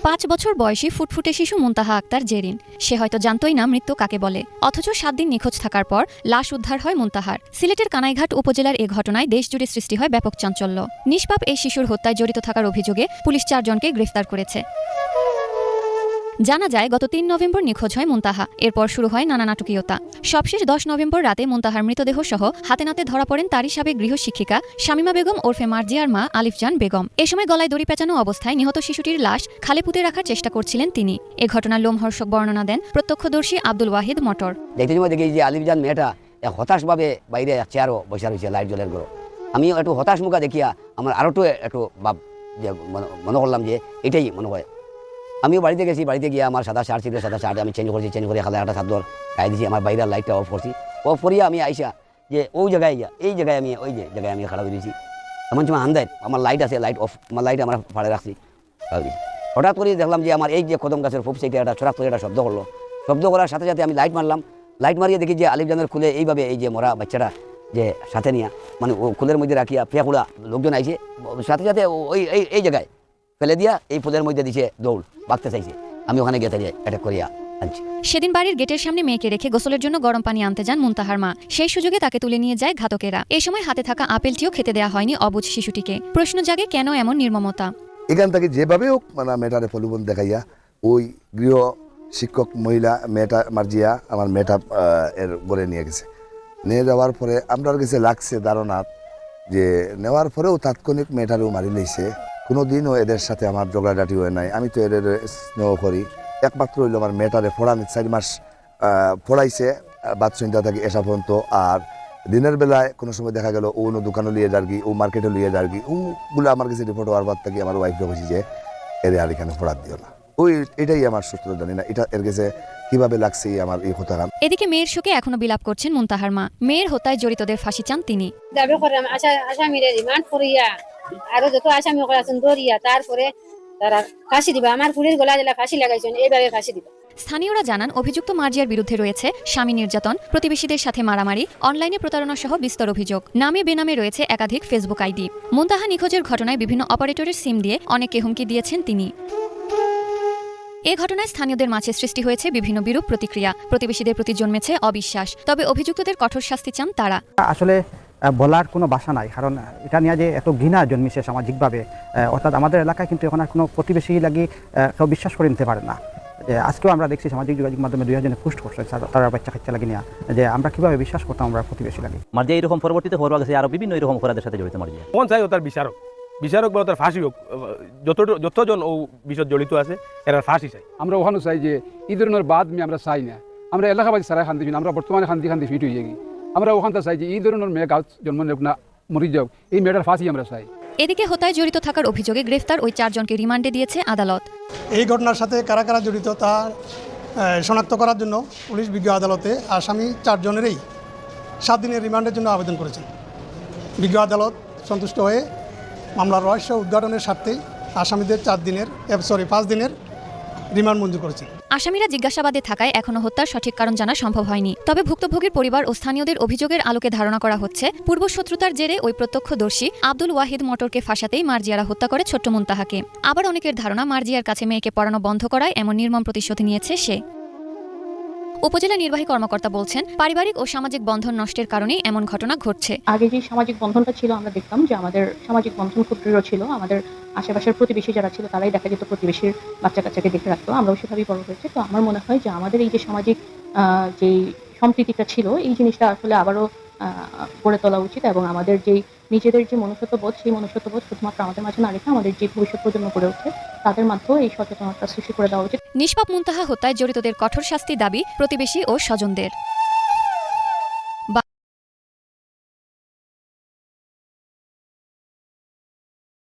5 বছর বয়সী ফুটফুটে শিশু মুনতাহা আক্তার জেরিন। সে হয়তো জানতই না মৃত্যু কাকে বলে, অথচ 7 দিন নিখোঁজ থাকার পর লাশ উদ্ধার হয় মুনতাহার। সিলেটের কানাইঘাট উপজেলার এ ঘটনায় দেশজুড়ে সৃষ্টি হয় ব্যাপক চাঞ্চল্য। নিষ্পাপ এই শিশুর হত্যায় জড়িত থাকার অভিযোগে পুলিশ 4 জনকে গ্রেফতার করেছে। জানা যায়, গত 3 নভেম্বর নিখোঁজ হয় মুনতাহা। এরপর শুরু হয় নানা নাটকীয়তা। সবশেষ 10 নভেম্বর রাতে মুনতাহার মৃতদেহ সহ হাতে নাতে ধরা পড়েন তারই সাবেক গৃহশিক্ষিকা শামিমা বেগম ওরফে মার্জিয়ার মা আলিফ জান বেগম। এ সময় গলায় দড়ি পেঁচানো অবস্থায় নিহত শিশুটির লাশ খালে পুঁতে রাখার চেষ্টা করছিলেন তিনি। এ ঘটনার লোমহর্ষক বর্ণনা দেন প্রত্যক্ষদর্শী আব্দুল ওয়াহিদ মটর। দেখি যে আলিফ জান মেয়েটা হতাশভাবে বাইরে চেয়ারও বসে রয়েছে লাইট জলের ঘর। আমি একটু হতাশ মুখা দেখিয়া আমার আরও একটু ভাব যে মনে করলাম যে এটাই মনে হয়। আমিও বাড়িতে গেছি, বাড়িতে গিয়ে আমার সাদা শার্ট ছিল, সাদা শার্ট আমি চেঞ্জ করে খালে একটা চাদর গায়ে দিয়েছি, আমার বাইরের লাইটটা অফ করছি। অফ করিয়া আমি আইসা যে ওই জায়গায় এই জায়গায় আমি ওই যে জায়গায় আমি খাড়া দিয়েছি। এমন সময় আন্দায় আমার লাইট আছে, লাইট অফ, আমার লাইট আমরা ফাড়ে রাখছি। হঠাৎ করে দেখলাম যে আমার এই যে কদম গাছের খুব সেইটা একটা ছড়াক করে একটা শব্দ করলো। শব্দ করার সাথে সাথে আমি লাইট মারলাম। লাইট মারিয়ে দেখি যে আলিফ জানের খুলে এইভাবে এই যে মরা বাচ্চাটা যে সাথে নিয়ে মানে ও খুলের মধ্যে রাখিয়া ফেঁকুড়া লোকজন আইছে, সাথে সাথে ওই এই জায়গায় ফেলে দিয়া এই ফুলের মধ্যে দিছে দৌড়, বাঁকতে চাইছে। আমি ওখানে গেতে যাই অ্যাটাক করিয়া আনছি। সেদিন বাড়ির গেটের সামনে মেয়েকে রেখে গোসলের জন্য গরম পানি আনতে যান মুনতাহার মা। সেই সুযোগে তাকে তুলে নিয়ে যায় ঘাতকেরা। এই সময় হাতে থাকা আপেলটিও খেতে দেওয়া হয়নি অবুঝ শিশুটিকে। প্রশ্ন জাগে, কেন এমন নির্মমতা? এখান থেকে যেভাবে হোক মানে মেয়েটারে প্রলোভন দেখাইয়া ওই গৃহ শিক্ষক মহিলা মেয়েটা মার্জিয়া আমার মেয়েটা এর গড়ে নিয়ে গেছে। নিয়ে যাওয়ার পরে আমরার কাছে লাগছে ধারণা যে নেওয়ার পরেও তাৎক্ষণিক মেয়েটারও মারি লইছে। কোনোদিনও এদের সাথে আমার ঝগড়াঝাটি হয়ে নাই। আমি তো এদের স্নেহ করি। একমাত্র হইল আমার মেয়েটারে ফোড়ানি 4 মাস ফোড়াইছে বাচ্চা থাকি এসা পর্যন্ত। আর দিনের বেলায় কোনো সময় দেখা গেল ও অন্য দোকানে লিয়ে যারগি, ও মার্কেটে লিয়ে যারগি, ওগুলো আমার কাছে রিপোর্ট হওয়ার পর থেকে আমার ওয়াইফকে বলছি যে এর আর এখানে ফোড়াত দিও না। এটাই আমার সূত্র, জানি না এটা এর কাছে কিভাবে লাগছে আমার এই কথা। এদিকে মেয়ের শোকে এখনো বিলাপ করছেন মুনতাহার মা। মেয়ের হত্যায় জড়িতদের ফাঁসি চান তিনি। দাবি করলাম আসামিরে রিমান্ড করিয়া আরো যত আসামি আছেন ধরিয়া তারপরে তারা ফাঁসি দিবা। আমার পুলিশ গলা জেলা ফাঁসি লাগাইছেন, এইভাবে ফাঁসি দিবা। স্থানীয়রা জানান, অভিযুক্ত মার্জিয়ার বিরুদ্ধে রয়েছে স্বামী নির্যাতন, প্রতিবেশীদের সাথে মারামারি, অনলাইনে প্রতারণা সহ বিস্তর অভিযোগ। নামে বেনামে রয়েছে একাধিক ফেসবুক আইডি। মুনতাহা নিখোঁজের ঘটনায় বিভিন্ন অপারেটরের সিম দিয়ে অনেককে হুমকি দিয়েছেন তিনি। এ ঘটনায় স্থানীয়দের মাঝে সৃষ্টি হয়েছে বিভিন্ন বিরূপ প্রতিক্রিয়া। প্রতিবেশীদের প্রতি জন্মেছে অবিশ্বাস। তবে অভিযুক্তদের কঠোর শাস্তি চান তারা। আসলে বলার কোনো ভাষা নাই, কারণ এটা নিয়ে যে এত ঘৃণা জন্মিছে সামাজিকভাবে, অর্থাৎ আমাদের এলাকায় কিন্তু এখন আর কোনো প্রতিবেশী লাগি কেউ বিশ্বাস করে নিতে পারে না। যে আজকেও আমরা দেখছি সামাজিক যোগাযোগ মাধ্যমে 2 জনে পোস্ট করছে তারা বাচ্চা কাচ্চা লাগি নিয়ে, যে আমরা কিভাবে বিশ্বাস করতাম আমরা প্রতিবেশী লাগি। মার্জিয়া এরকম পরবর্তীতে হওয়ার গেছে আরো বিভিন্ন এরকম অপরাধের সাথে জড়িত মার্জিয়া। কোন চাই ও তার বিচারক বা তার ফাঁসি হোক, যতজন ও বিষয় জড়িত আছে এরা ফাঁসি চাই। আমরা ওখানে চাই যে এই ধরনের বাদ আমরা চাই না। আমরা এলাকাবাসী সারা শান্তি, আমরা বর্তমানে শান্তি ফিট হয়ে যাই। আমরা ওখানটা চাই যে এই ধরনের মেয়ে গাছ জন্ম নেব না, মরি যাও, এই মেয়েটার ফাঁসি আমরা চাই। এদিকে হত্যায় জড়িত থাকার অভিযোগে গ্রেফতার ওই 4 জনকে রিমান্ডে দিয়েছে আদালত। এই ঘটনার সাথে কারা কারা জড়িত তা শনাক্ত করার জন্য পুলিশ বিজ্ঞ আদালতে আসামি 4 জনেরই 7 দিনের রিমান্ডের জন্য আবেদন করেছেন। বিজ্ঞ আদালত সন্তুষ্ট হয়ে মামলার রহস্য উদ্ঘাটনের স্বার্থে আসামিদের 5 দিনের রিমান্ড মঞ্জুর করেছে। আসামিরা জিজ্ঞাসাবাদে থাকায় এখনো হত্যার সঠিক কারণ জানা সম্ভব হয়নি। তবে ভুক্তভোগীর পরিবার ও স্থানীয়দের অভিযোগের আলোকে ধারণা করা হচ্ছে, পূর্বশত্রুতার জেরে ওই প্রত্যক্ষদর্শী আব্দুল ওয়াহিদ মটরকে ফাঁসাতেই মার্জিয়ারা হত্যা করে ছোট্ট মুনতাহাকে। আবার অনেকের ধারণা, মার্জিয়ার কাছে মেয়েকে পড়ানো বন্ধ করায় এমন নির্মম প্রতিশোধ নিয়েছে সে। উপজেলা নির্বাহী কর্মকর্তা বলছেন, পারিবারিক ও সামাজিক বন্ধন নষ্টের কারণেই এমন ঘটনা ঘটছে। আগে যে সামাজিক বন্ধনটা ছিল আমরা দেখতাম যে আমাদের সামাজিক বন্ধন খুব দৃঢ় ছিল। আমাদের আশেপাশের প্রতিবেশী যারা ছিল তারাই দেখা যেত প্রতিবেশীর বাচ্চা কাচ্চাকে দেখে রাখতো, আমরাও সেভাবেই বড় হয়েছে। তো আমার মনে হয় যে আমাদের এই যে সামাজিক যে সম্প্রীতিটা ছিল, এই জিনিসটা আসলে আবারও গড়ে তোলা উচিত। এবং আমাদের যেই নিজেদের যে মনুষ্যত্ববোধ, সেই মনুষ্যত্ববোধ শুধুমাত্র আমাদের মাঝে না রেখে আমাদের যে ভবিষ্যৎ প্রজন্ম গড়ে ওঠে তাদের মাধ্যমে এই সচেতনতা সৃষ্টি করে দেওয়া উচিত। নিষ্পাপ মুনতাহা হত্যায় জড়িতদের কঠোর শাস্তি দাবি প্রতিবেশী ও স্বজনদের।